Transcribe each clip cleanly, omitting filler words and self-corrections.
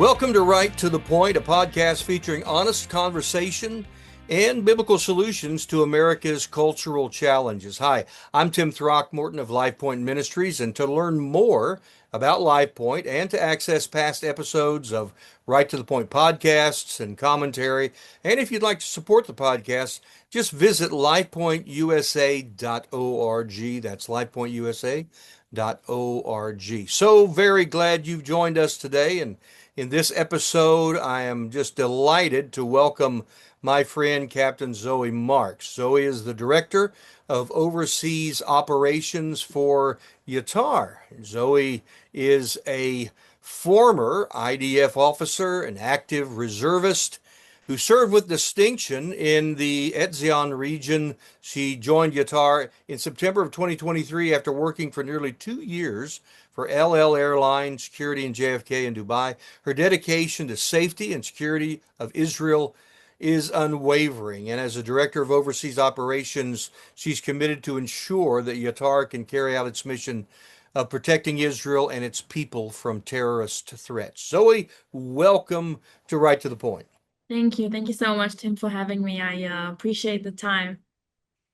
Welcome to Right to the Point, a podcast featuring honest conversation and biblical solutions to America's cultural challenges. Hi, I'm Tim Throckmorton of LifePoint Ministries, and to learn more about LifePoint and to access past episodes of Right to the Point podcasts and commentary, and if you'd like to support the podcast, just visit lifepointusa.org. That's lifepointusa.org. So very glad you've joined us today, and in this episode, I am just delighted to welcome my friend, Captain Zoe Marks. Zoe is the Director of Overseas Operations for YATAR. Zoe is a former IDF officer, an active reservist who served with distinction in the Etzion region. She joined YATAR in September of 2023 after working for nearly 2 years for airline security in JFK and Dubai. Her dedication to safety and security of Israel is unwavering. And as a director of overseas operations, she's committed to ensure that YATAR can carry out its mission of protecting Israel and its people from terrorist threats. Zoe, welcome to Right to the Point. Thank you. Thank you so much, Tim, for having me. I appreciate the time.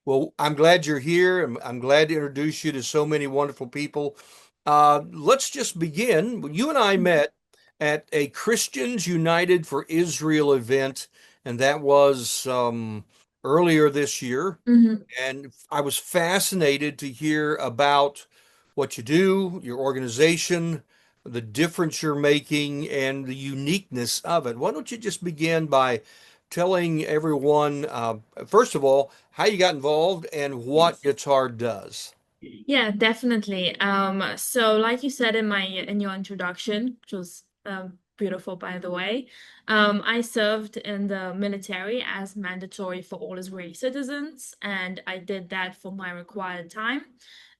Well, I'm glad you're here. I'm glad to introduce you to so many wonderful people. Let's just begin. You and I met at a Christians United for Israel event, and that was earlier this year. hmm And I was fascinated to hear about what you do, your organization, the difference you're making, and the uniqueness of it. Why don't you just begin by telling everyone, first of all, how you got involved and what Yes. Guitar does? Yeah, definitely. So like you said in your introduction, which was beautiful by the way, I served in the military as mandatory for all Israeli citizens, and I did that for my required time.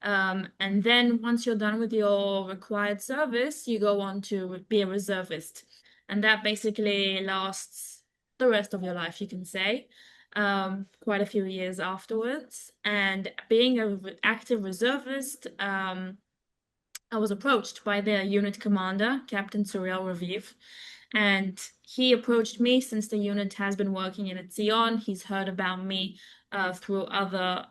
And then once you're done with your required service, you go on to be a reservist, and that basically lasts the rest of your life, you can say. Quite a few years afterwards. And being an active reservist, I was approached by their unit commander, Captain Surreal Raviv, and he approached me since the unit has been working in Etzion. He's heard about me through other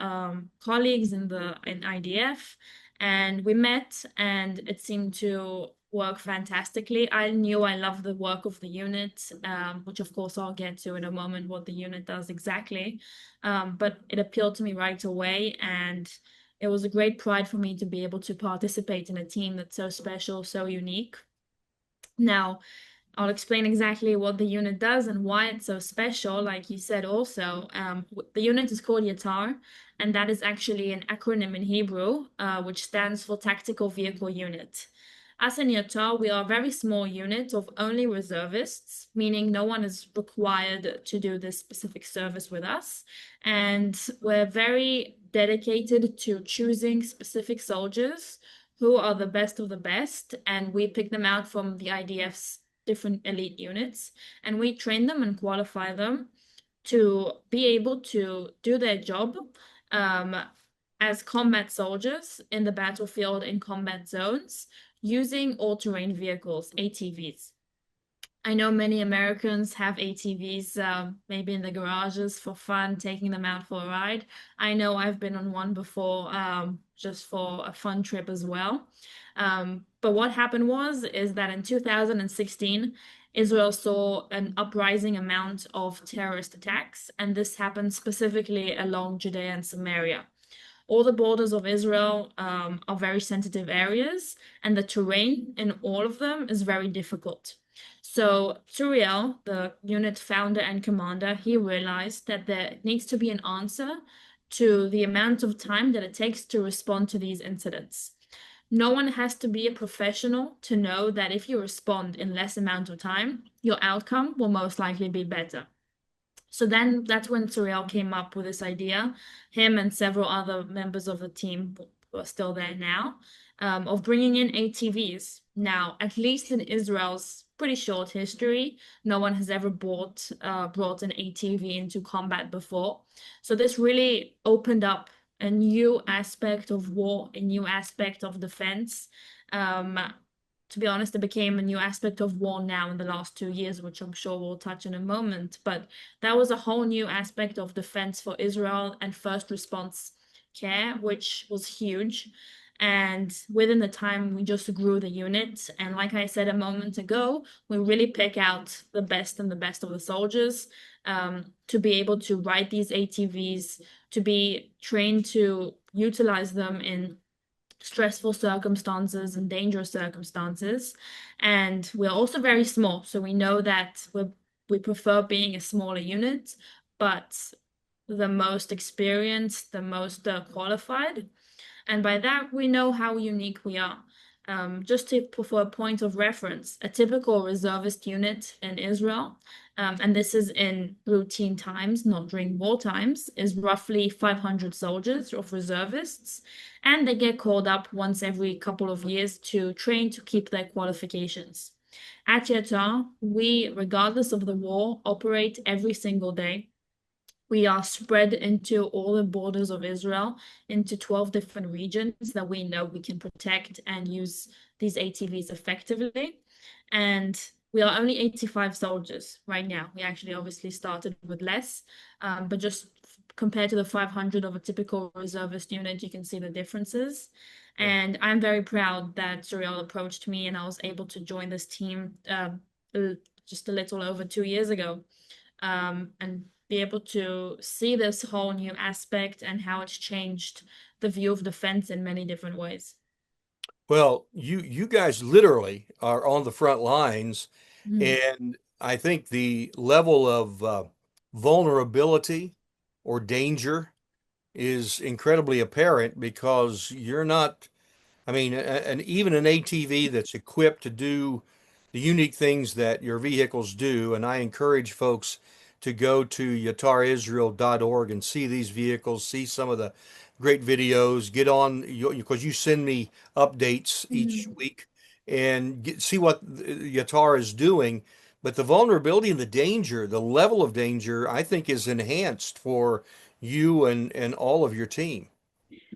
colleagues in IDF, and we met, and it seemed to work fantastically. I knew I loved the work of the unit, which of course I'll get to in a moment what the unit does exactly. But it appealed to me right away, and it was a great pride for me to be able to participate in a team that's so special, so unique. Now, I'll explain exactly what the unit does and why it's so special. Like you said, also, the unit is called YATAR, and that is actually an acronym in Hebrew, which stands for Tactical Vehicle Unit. Us in YATAR, we are a very small unit of only reservists, meaning no one is required to do this specific service with us. And we're very dedicated to choosing specific soldiers who are the best of the best, and we pick them out from the IDF's different elite units, and we train them and qualify them to be able to do their job um, as combat soldiers in the battlefield in combat zones using all-terrain vehicles, ATVs. I know many Americans have ATVs, maybe in the garages for fun, taking them out for a ride. I know I've been on one before, just for a fun trip as well. But what happened is that in 2016, Israel saw an uprising amount of terrorist attacks, and this happened specifically along Judea and Samaria. All the borders of Israel are very sensitive areas, and the terrain in all of them is very difficult. So Turiel, the unit founder and commander, he realized that there needs to be an answer to the amount of time that it takes to respond to these incidents. No one has to be a professional to know that if you respond in less amount of time, your outcome will most likely be better. So then that's when Surreal came up with this idea, him and several other members of the team who are still there now, of bringing in ATVs. Now, at least in Israel's pretty short history, no one has ever brought an ATV into combat before. So this really opened up a new aspect of war, a new aspect of defense. Um, to be honest, it became a new aspect of war now in the last 2 years, which I'm sure we'll touch in a moment. But that was a whole new aspect of defense for Israel and first response care, which was huge. And within the time, we just grew the unit. And like I said a moment ago, we really pick out the best and the best of the soldiers to be able to ride these ATVs, to be trained to utilize them in stressful circumstances and dangerous circumstances. And we're also very small, so we know that we prefer being a smaller unit, but the most experienced, the most qualified. And by that, we know how unique we are. Just for a point of reference, a typical reservist unit in Israel, and this is in routine times, not during war times, is roughly 500 soldiers of reservists, and they get called up once every couple of years to train to keep their qualifications. At YATAR, we, regardless of the war, operate every single day. We are spread into all the borders of Israel, into 12 different regions that we know we can protect and use these ATVs effectively. And we are only 85 soldiers right now. We actually obviously started with less, but just compared to the 500 of a typical reservist unit, you can see the differences. And I'm very proud that Surreal approached me and I was able to join this team just a little over 2 years ago. And be able to see this whole new aspect and how it's changed the view of defense in many different ways. Well, you guys literally are on the front lines, Mm. and I think the level of vulnerability or danger is incredibly apparent because you're not. I mean, and even an ATV that's equipped to do the unique things that your vehicles do, and I encourage folks to go to yatarisrael.org and see these vehicles, see some of the great videos, get on because you send me updates each Mm. week and see what Yatar is doing. But the vulnerability and the danger, the level of danger, I think is enhanced for you and all of your team.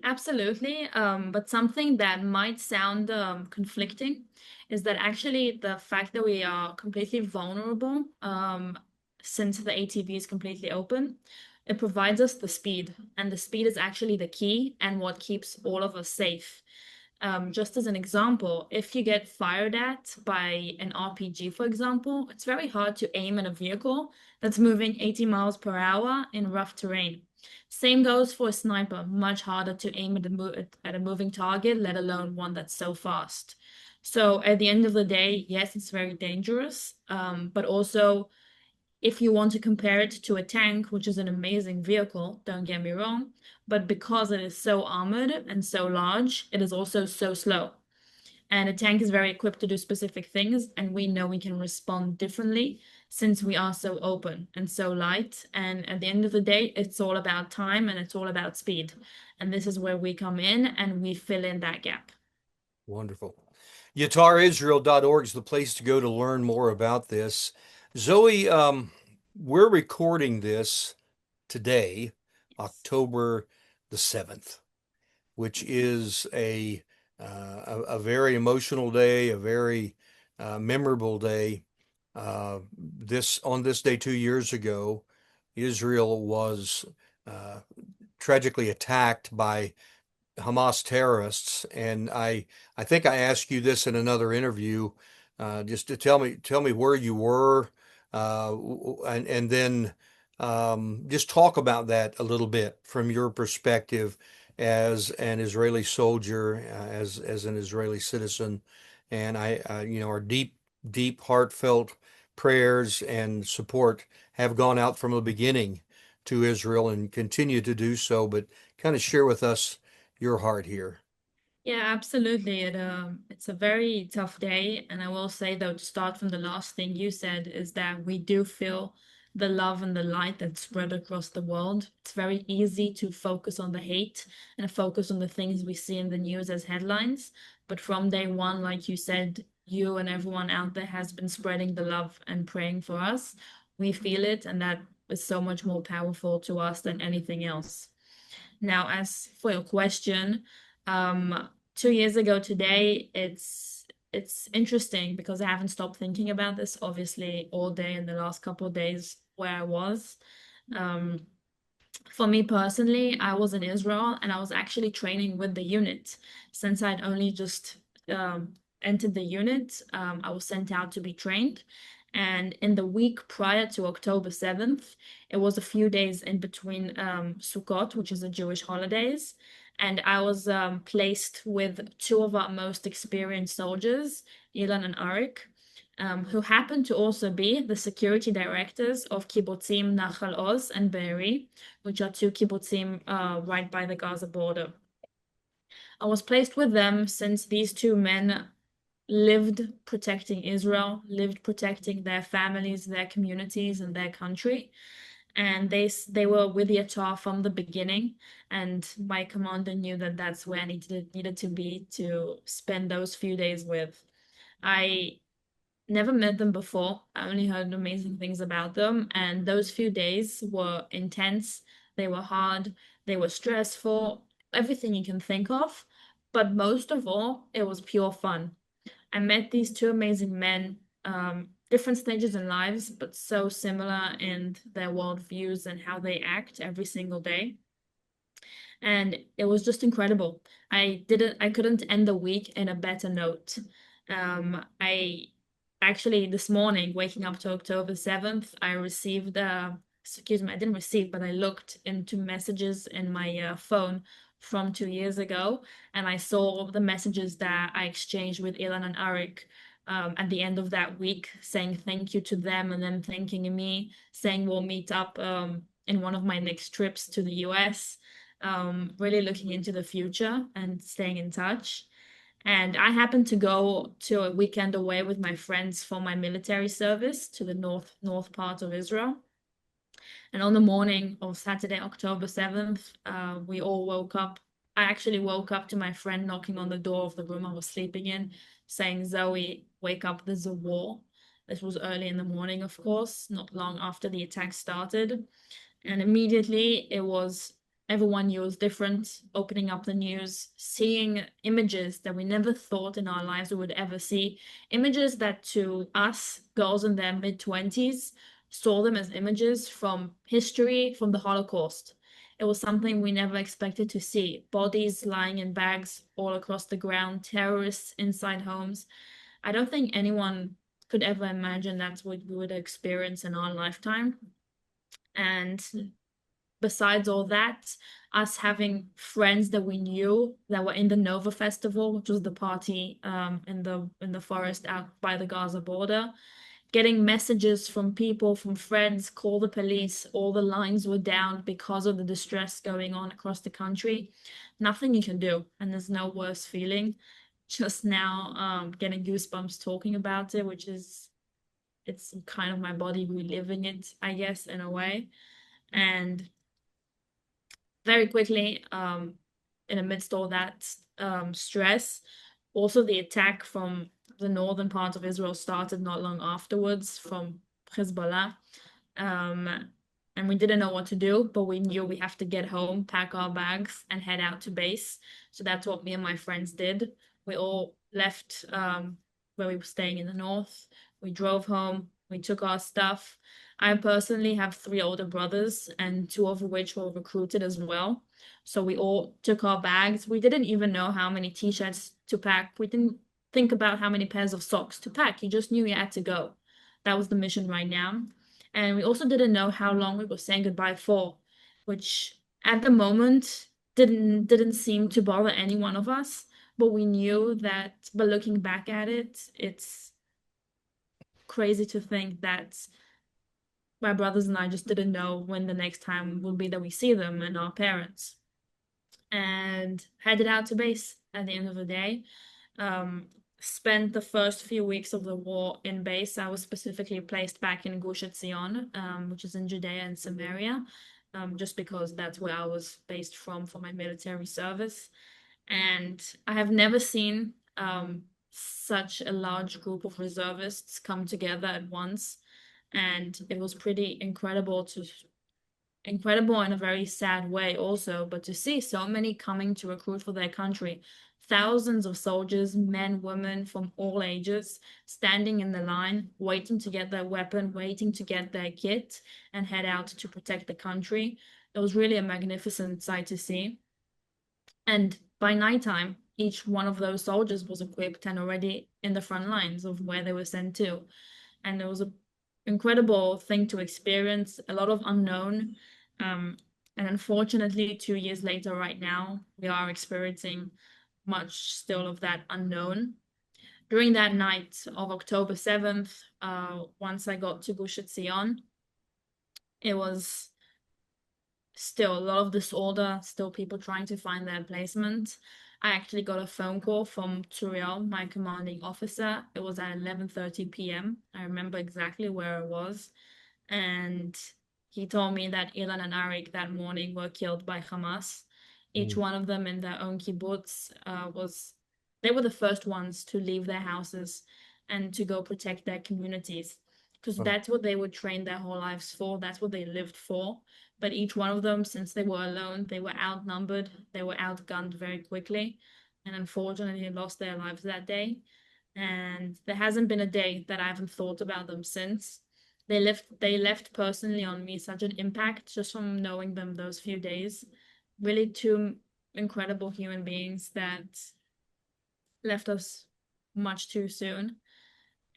Absolutely. But something that might sound conflicting is that actually the fact that we are completely vulnerable, since the ATV is completely open, it provides us the speed, and the speed is actually the key and what keeps all of us safe. Just as an example, if you get fired at by an RPG, for example, it's very hard to aim at a vehicle that's moving 80 miles per hour in rough terrain. Same goes for a sniper, much harder to aim at a moving target, let alone one that's so fast. So at the end of the day, yes, it's very dangerous, but also if you want to compare it to a tank, which is an amazing vehicle, don't get me wrong, but because it is so armored and so large, it is also so slow. And a tank is very equipped to do specific things, and we know we can respond differently since we are so open and so light. And at the end of the day, it's all about time and it's all about speed. And this is where we come in and we fill in that gap. Wonderful. YatarIsrael.org is the place to go to learn more about this. Zoe, we're recording this today, October the 7th, which is a very emotional day, a very memorable day. This on this day 2 years ago, Israel was tragically attacked by Hamas terrorists, and I think I asked you this in another interview, just to tell me where you were, and then just talk about that a little bit from your perspective as an Israeli soldier, as an Israeli citizen, and our deep heartfelt prayers and support have gone out from the beginning to Israel and continue to do so, but kind of share with us your heart here. Yeah, absolutely. It's a very tough day, and I will say though, to start from the last thing you said, is that we do feel the love and the light that's spread across the world. It's very easy to focus on the hate and focus on the things we see in the news as headlines. But from day one, like you said, you and everyone out there has been spreading the love and praying for us. We feel it, and that is so much more powerful to us than anything else. Now, as for your question, 2 years ago today, it's it's interesting because I haven't stopped thinking about this, obviously, all day in the last couple of days where I was. Um, for me personally, I was in Israel and I was actually training with the unit. Since I'd only just entered the unit, I was sent out to be trained. And in the week prior to October 7th, it was a few days in between Sukkot, which is the Jewish holidays. And I was placed with two of our most experienced soldiers, Ilan and Arik, who happened to also be the security directors of kibbutzim Nachal Oz and Be'eri, which are two kibbutzim right by the Gaza border. I was placed with them since these two men lived protecting Israel, lived protecting their families, their communities, and their country. And they were with YATAR from the beginning, and my commander knew that that's where I needed to be to spend those few days with. I never met them before. I only heard amazing things about them. And those few days were intense. They were hard. They were stressful. Everything you can think of. But most of all, it was pure fun. I met these two amazing men, different stages in lives, but so similar in their worldviews and how they act every single day. And it was just incredible. I couldn't end the week in a better note. I actually this morning, waking up to October 7th, I received excuse me, I didn't receive, but I looked into messages in my phone from 2 years ago, and I saw the messages that I exchanged with Ilan and Arik at the end of that week, saying thank you to them and them thanking me, saying we'll meet up in one of my next trips to the US, really looking into the future and staying in touch. And I happened to go to a weekend away with my friends for my military service to the north part of Israel. And on the morning of Saturday, October 7th, we all woke up. I actually woke up to my friend knocking on the door of the room I was sleeping in, saying, Zoe, wake up, there's a war. This was early in the morning, of course, not long after the attack started. And immediately it was everyone knew it was different, opening up the news, seeing images that we never thought in our lives we would ever see. Images that to us, girls in their mid-20s, saw them as images from history, from the Holocaust. It was something we never expected to see. Bodies lying in bags all across the ground, terrorists inside homes. I don't think anyone could ever imagine that's what we would experience in our lifetime. And besides all that, us having friends that we knew that were in the Nova Festival, which was the party in the forest out by the Gaza border, getting messages from people, from friends, call the police, all the lines were down because of the distress going on across the country. Nothing you can do, and there's no worse feeling. Just now, getting goosebumps talking about it, which is it's kind of my body reliving it, I guess, in a way. And very quickly, in amidst all that stress, also the attack from the northern part of Israel started not long afterwards from Hezbollah. Um, and we didn't know what to do, but we knew we have to get home, pack our bags, and head out to base. So that's what me and my friends did. We all left where we were staying in the north. We drove home. We took our stuff. I personally have three older brothers, and two of which were recruited as well. So we all took our bags. We didn't even know how many t-shirts to pack. We didn't think about how many pairs of socks to pack. You just knew you had to go. That was the mission right now. And we also didn't know how long we were saying goodbye for, which at the moment didn't seem to bother any one of us. But we knew that, but looking back at it, it's crazy to think that my brothers and I just didn't know when the next time will be that we see them and our parents. And headed out to base at the end of the day. Um, Spent the first few weeks of the war in base. I was specifically placed back in Gush Etzion, which is in Judea and Samaria, just because that's where I was based from for my military service. And I have never seen such a large group of reservists come together at once. And it was pretty incredible in a very sad way also, but to see so many coming to recruit for their country, thousands of soldiers, men, women from all ages, standing in the line, waiting to get their weapon, waiting to get their kit, and head out to protect the country. It was really a magnificent sight to see. And by nighttime, each one of those soldiers was equipped and already in the front lines of where they were sent to. And it was an incredible thing to experience, a lot of unknown. Um, and unfortunately, 2 years later, right now, we are experiencing much still of that unknown. During that night of October 7th, once I got to Gush Etzion, it was still a lot of disorder, still people trying to find their placement. I actually got a phone call from Turiel, my commanding officer. It was at 11:30 p.m. I remember exactly where I was. And he told me that Ilan and Arik that morning were killed by Hamas. Each Mm. one of them in their own kibbutz they were the first ones to leave their houses and to go protect their communities because Oh. that's what they were trained their whole lives for. That's what they lived for. But each one of them, since they were alone, they were outnumbered, they were outgunned very quickly, and unfortunately lost their lives that day. And there hasn't been a day that I haven't thought about them since. They left personally on me such an impact just from knowing them those few days. Really two incredible human beings that left us much too soon.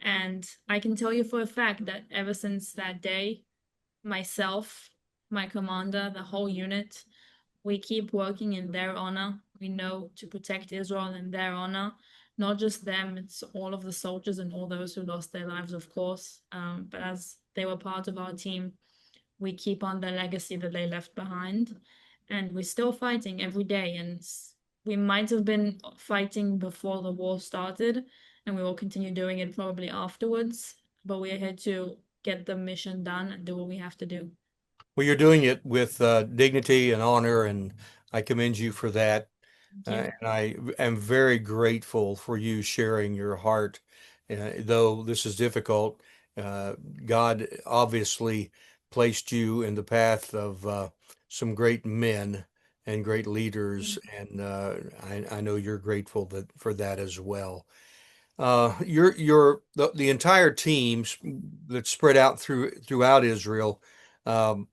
And I can tell you for a fact that ever since that day, myself, my commander, the whole unit, we keep working in their honor. We know to protect Israel in their honor, not just them, it's all of the soldiers and all those who lost their lives, of course. But as they were part of our team, we keep on the legacy that they left behind. And we're still fighting every day. And we might have been fighting before the war started, and we will continue doing it probably afterwards. But we're here to get the mission done and do what we have to do. Well, you're doing it with dignity and honor, and I commend you for that. Thank you. And I am very grateful for you sharing your heart. Though this is difficult, uh, God obviously placed you in the path of some great men and great leaders, and I know you're grateful for that as well. The entire team that's spread out throughout Israel. Um,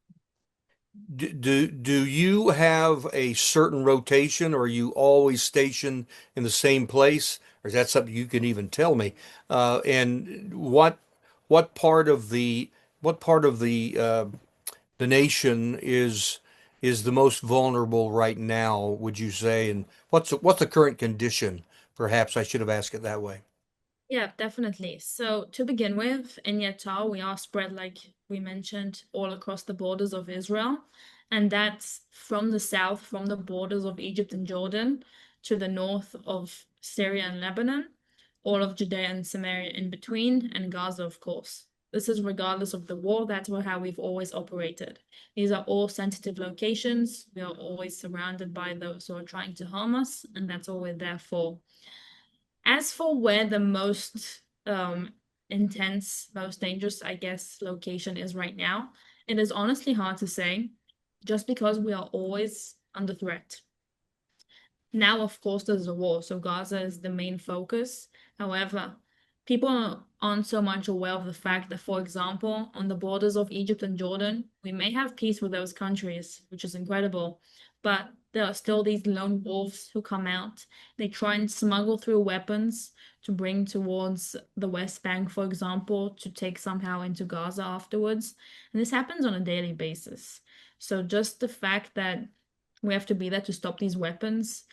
do you have a certain rotation, or are you always stationed in the same place, or is that something you can even tell me? And what part of the nation is the most vulnerable right now, would you say? And what's the current condition? Perhaps I should have asked it that way. Yeah, definitely. So to begin with, in YATAR, we are spread, like we mentioned, all across the borders of Israel. And that's from the south, from the borders of Egypt and Jordan, to the north of Syria and Lebanon, all of Judea and Samaria in between, and Gaza, of course. This is regardless of the war. That's how we've always operated. These are all sensitive locations. We are always surrounded by those who are trying to harm us, and that's all we're there for. As for where the most intense, most dangerous, I guess, location is right now, it is honestly hard to say, just because we are always under threat. Now, of course, there's a war, so Gaza is the main focus. However, people aren't so much aware of the fact that, for example, on the borders of Egypt and Jordan, we may have peace with those countries, which is incredible, but there are still these lone wolves who come out. They try and smuggle through weapons to bring towards the West Bank, for example, to take somehow into Gaza afterwards. And this happens on a daily basis. So just the fact that we have to be there to stop these weapons,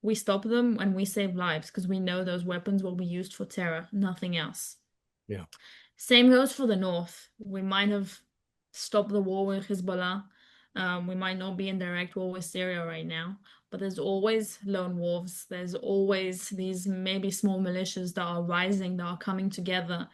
we stop them and we save lives because we know those weapons will be used for terror, nothing else. Yeah. Same goes for the north. We might have stopped the war with Hezbollah. We might not be in direct war with Syria right now, but there's always lone wolves. There's always these maybe small militias that are rising, that are coming together.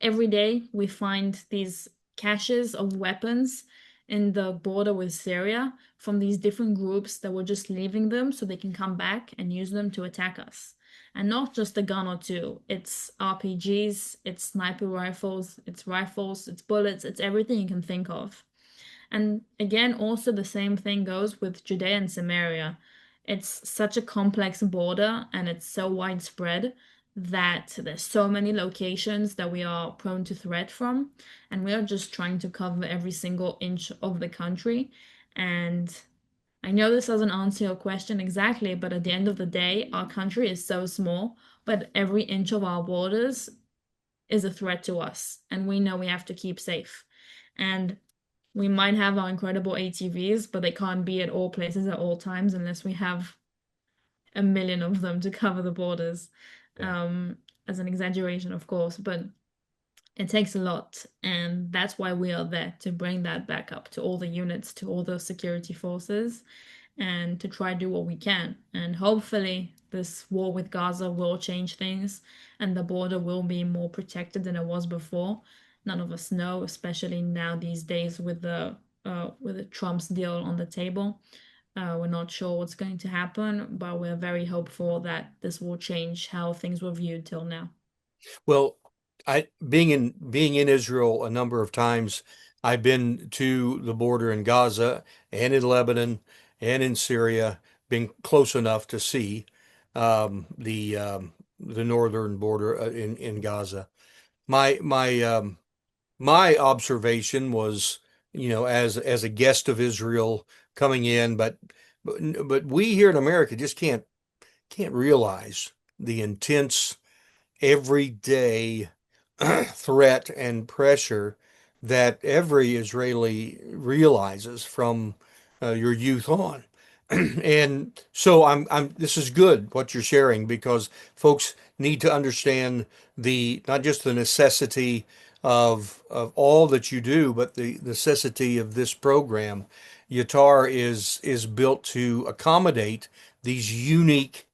Every day we find these caches of weapons in the border with Syria from these different groups that were just leaving them so they can come back and use them to attack us. And not just a gun or two, it's RPGs, it's sniper rifles, it's bullets, it's everything you can think of. And again, also the same thing goes with Judea and Samaria. It's such a complex border and it's so widespread that there's so many locations that we are prone to threat from, and we are just trying to cover every single inch of the country. And I know this doesn't answer your question exactly, but at the end of the day, our country is so small, but every inch of our borders is a threat to us, and we know we have to keep safe. And we might have our incredible ATVs, but they can't be at all places at all times unless we have a million of them to cover the borders. Yeah. As an exaggeration, of course, but it takes a lot, and that's why we are there to bring that back up to all the units, to all the security forces, and to try to do what we can. And hopefully, this war with Gaza will change things, and the border will be more protected than it was before. None of us know, especially now these days with the Trump's deal on the table. We're not sure what's going to happen, but we're very hopeful that this will change how things were viewed till now. Well, I being in Israel a number of times, I've been to the border in Gaza and in Lebanon and in Syria, been close enough to see the northern border in Gaza. My my observation was, as a guest of Israel coming in, but we here in America just can't realize the intense everyday threat and pressure that every Israeli realizes from your youth on. And so this is good what you're sharing because folks need to understand the not just the necessity of all that you do, but the necessity of this program. YATAR is built to accommodate these unique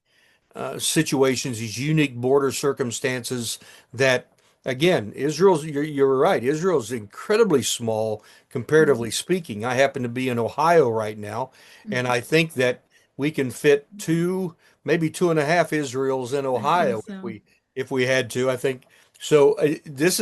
situations, these unique border circumstances that, again, you're right, Israel's incredibly small, comparatively speaking. I happen to be in Ohio right now, and I think that we can fit two, maybe two and a half Israels in I think Ohio so. if we had to. I think so. This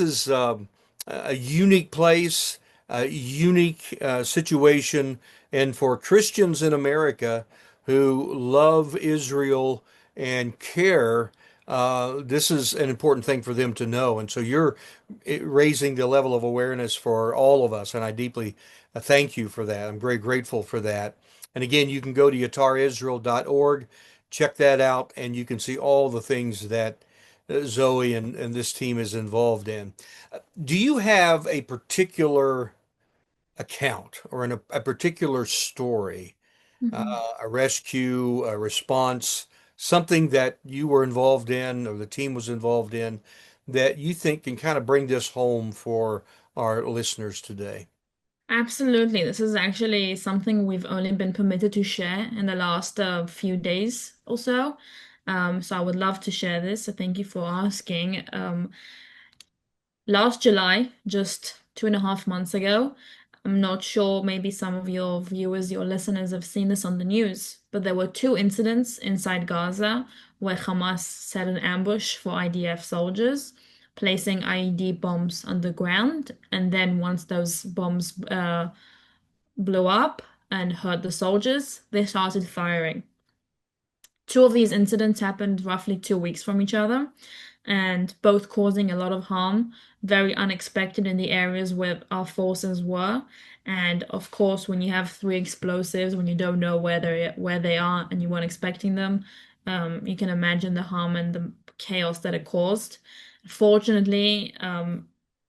is a unique place, a unique situation, and for Christians in America who love Israel and care, this is an important thing for them to know. And so you're raising the level of awareness for all of us, and I deeply thank you for that. I'm very grateful for that. And again, you can go to yatarisrael.org, check that out, and you can see all the things that Zoe and this team is involved in. Do you have a particular account or a particular story, Mhm. a rescue, a response, something that you were involved in or the team was involved in that you think can kind of bring this home for our listeners today? Absolutely. This is actually something we've only been permitted to share in the last few days or so. So I would love to share this. So thank you for asking. Last July, just 2.5 months ago, I'm not sure, maybe some of your viewers, your listeners have seen this on the news, but there were two incidents inside Gaza where Hamas set an ambush for IDF soldiers, placing IED bombs underground. And then once those bombs blew up and hurt the soldiers, they started firing. Two of these incidents happened roughly 2 weeks from each other, and both causing a lot of harm, very unexpected in the areas where our forces were. And of course, when you have three explosives, when you don't know where they are and you weren't expecting them, you can imagine the harm and the chaos that it caused. Fortunately,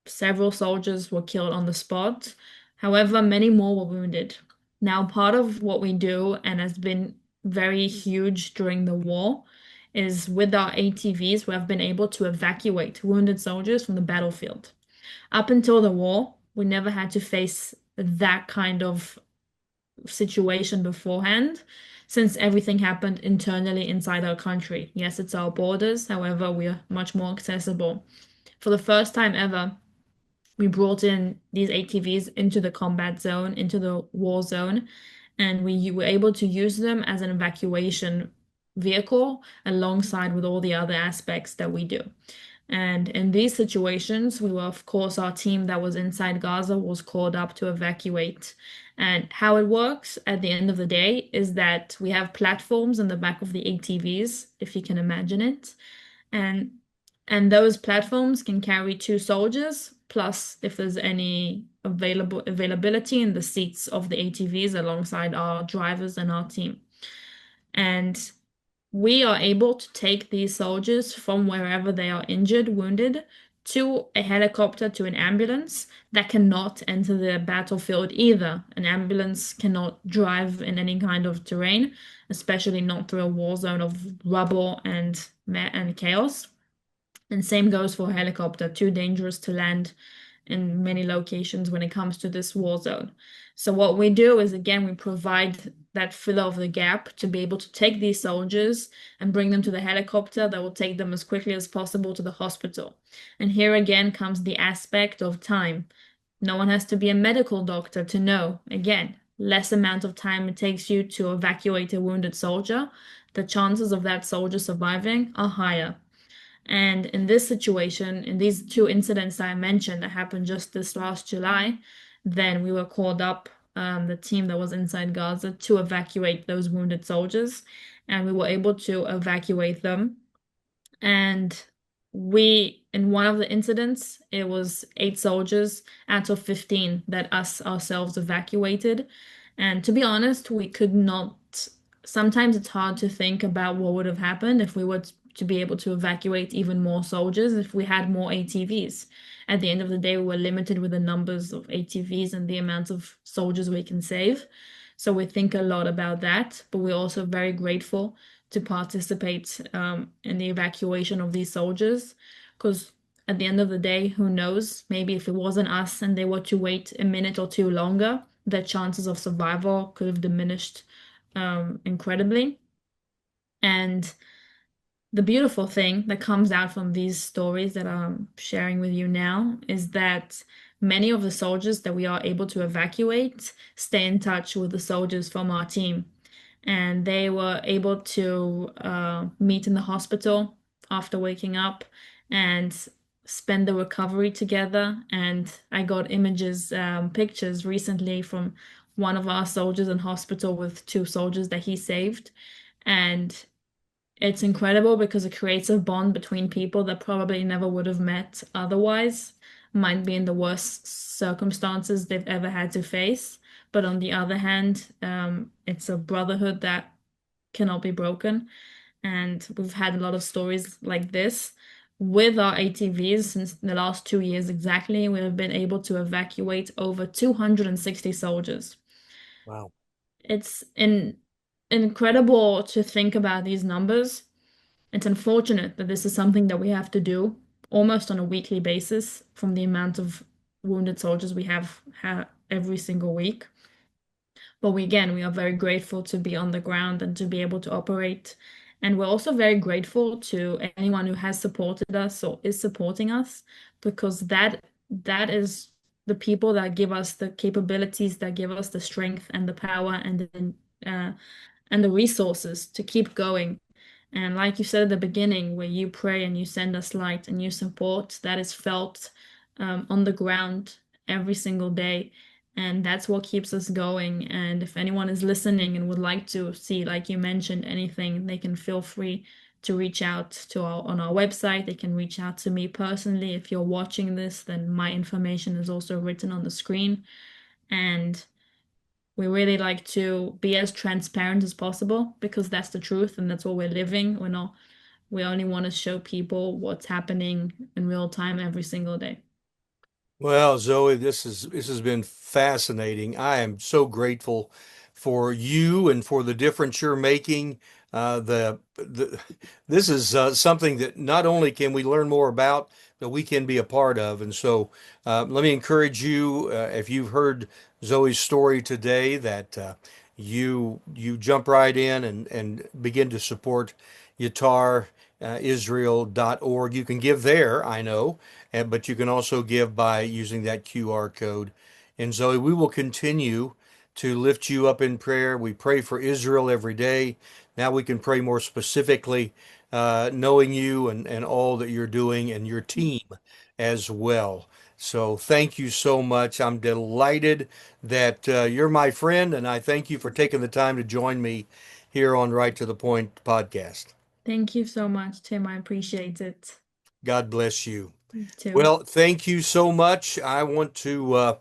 several soldiers were killed on the spot. However, many more were wounded. Now, part of what we do and has been very huge during the war is with our ATVs, we have been able to evacuate wounded soldiers from the battlefield. Up until the war, we never had to face that kind of situation beforehand, since everything happened internally inside our country. Yes, it's our borders, however, we are much more accessible. For the first time ever, we brought in these ATVs into the combat zone, into the war zone, and we were able to use them as an evacuation vehicle alongside with all the other aspects that we do. And in these situations, we were, of course, our team that was inside Gaza was called up to evacuate. And how it works at the end of the day is that we have platforms in the back of the ATVs, if you can imagine it. And those platforms can carry two soldiers, plus if there's any availability in the seats of the ATVs alongside our drivers and our team. And we are able to take these soldiers from wherever they are injured, wounded, to a helicopter, to an ambulance that cannot enter the battlefield either. An ambulance cannot drive in any kind of terrain, especially not through a war zone of rubble and chaos. And same goes for a helicopter, too dangerous to land in many locations when it comes to this war zone. So what we do is again we provide that fill of the gap to be able to take these soldiers and bring them to the helicopter that will take them as quickly as possible to the hospital. And here again comes the aspect of time. No one has to be a medical doctor to know. Again, less amount of time it takes you to evacuate a wounded soldier, the chances of that soldier surviving are higher. And in this situation, in these two incidents that I mentioned that happened just this last July, then we were called up, the team that was inside Gaza, to evacuate those wounded soldiers. And we were able to evacuate them. And in one of the incidents, it was 8 soldiers out of 15 that us ourselves evacuated. And to be honest, we could not. Sometimes it's hard to think about what would have happened if we were to be able to evacuate even more soldiers if we had more ATVs. At the end of the day, we were limited with the numbers of ATVs and the amount of soldiers we can save. So we think a lot about that, but we're also very grateful to participate in the evacuation of these soldiers because at the end of the day, who knows? Maybe if it wasn't us and they were to wait a minute or two longer, their chances of survival could have diminished incredibly. And the beautiful thing that comes out from these stories that I'm sharing with you now is that many of the soldiers that we are able to evacuate stay in touch with the soldiers from our team. And they were able to meet in the hospital after waking up and spend the recovery together. And I got images, pictures recently from one of our soldiers in hospital with two soldiers that he saved. And it's incredible because it creates a bond between people that probably never would have met otherwise, might be in the worst circumstances they've ever had to face. But on the other hand, it's a brotherhood that cannot be broken. And we've had a lot of stories like this with our ATVs since the last 2 years exactly. We have been able to evacuate over 260 soldiers. Wow. It's incredible to think about these numbers. It's unfortunate that this is something that we have to do almost on a weekly basis from the amount of wounded soldiers we have every single week. But we are very grateful to be on the ground and to be able to operate. And we're also very grateful to anyone who has supported us or is supporting us because that is the people that give us the capabilities, that give us the strength and the power and the resources to keep going. And like you said at the beginning, where you pray and you send us light and you support, that is felt on the ground every single day. And that's what keeps us going. And if anyone is listening and would like to see, like you mentioned, anything, they can feel free to reach out to on our website. They can reach out to me personally. If you're watching this, then my information is also written on the screen. And we really like to be as transparent as possible because that's the truth and that's what we're living. We only want to show people what's happening in real time every single day. Well, Zoe, this has been fascinating. I am so grateful for you and for the difference you're making. The this is something that not only can we learn more about, that we can be a part of. And so, let me encourage you, if you've heard Zoe's story today, that you jump right in and begin to support YATAR. Israel.org. You can give there, I know, but you can also give by using that QR code. And Zoe, we will continue to lift you up in prayer. We pray for Israel every day. Now we can pray more specifically knowing you and all that you're doing and your team as well. So thank you so much. I'm delighted that you're my friend, and I thank you for taking the time to join me here on Right to the Point podcast. Thank you so much, Tim. I appreciate it. God bless you. You too. Well, thank you so much. I want to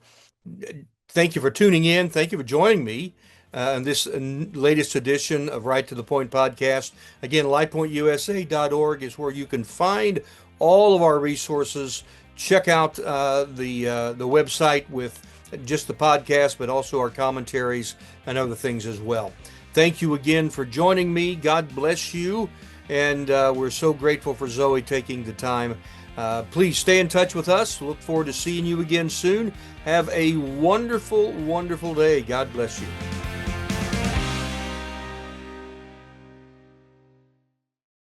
thank you for tuning in. Thank you for joining me in this latest edition of Right to the Point podcast. Again, lightpointusa.org is where you can find all of our resources. Check out the website with just the podcast, but also our commentaries and other things as well. Thank you again for joining me. God bless you. And we're so grateful for Zoe taking the time. Please stay in touch with us. Look forward to seeing you again soon. Have a wonderful, wonderful day. God bless you.